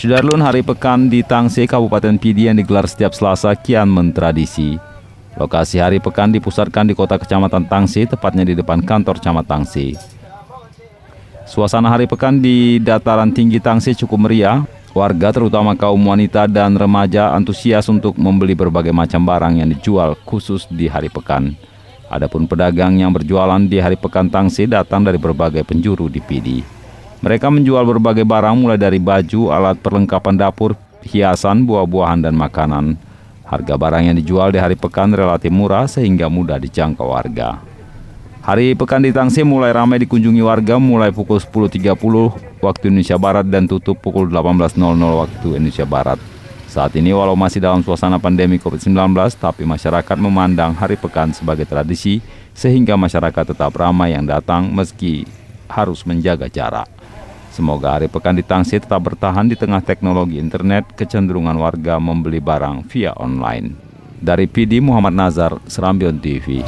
Sudarlun, Hari Pekan di Tangse, Kabupaten Pidi yang digelar setiap Selasa kian mentradisi. Lokasi Hari Pekan dipusatkan di kota Kecamatan Tangse, tepatnya di depan kantor Camat Tangse. Suasana Hari Pekan di dataran tinggi Tangse cukup meriah. Warga terutama kaum wanita dan remaja antusias untuk membeli berbagai macam barang yang dijual khusus di Hari Pekan. Adapun pedagang yang berjualan di Hari Pekan Tangse datang dari berbagai penjuru di Pidi. Mereka menjual berbagai barang mulai dari baju, alat perlengkapan dapur, hiasan, buah-buahan, dan makanan. Harga barang yang dijual di Hari Pekan relatif murah sehingga mudah dijangkau warga. Hari Pekan di Tangse mulai ramai dikunjungi warga mulai pukul 10.30 waktu Indonesia Barat dan tutup pukul 18.00 waktu Indonesia Barat. Saat ini walau masih dalam suasana pandemi COVID-19, tapi masyarakat memandang Hari Pekan sebagai tradisi sehingga masyarakat tetap ramai yang datang meski harus menjaga jarak. Semoga Hari Pekan di Tangse tetap bertahan di tengah teknologi internet, kecenderungan warga membeli barang via online. Dari PD, Muhammad Nazar, Serambion TV.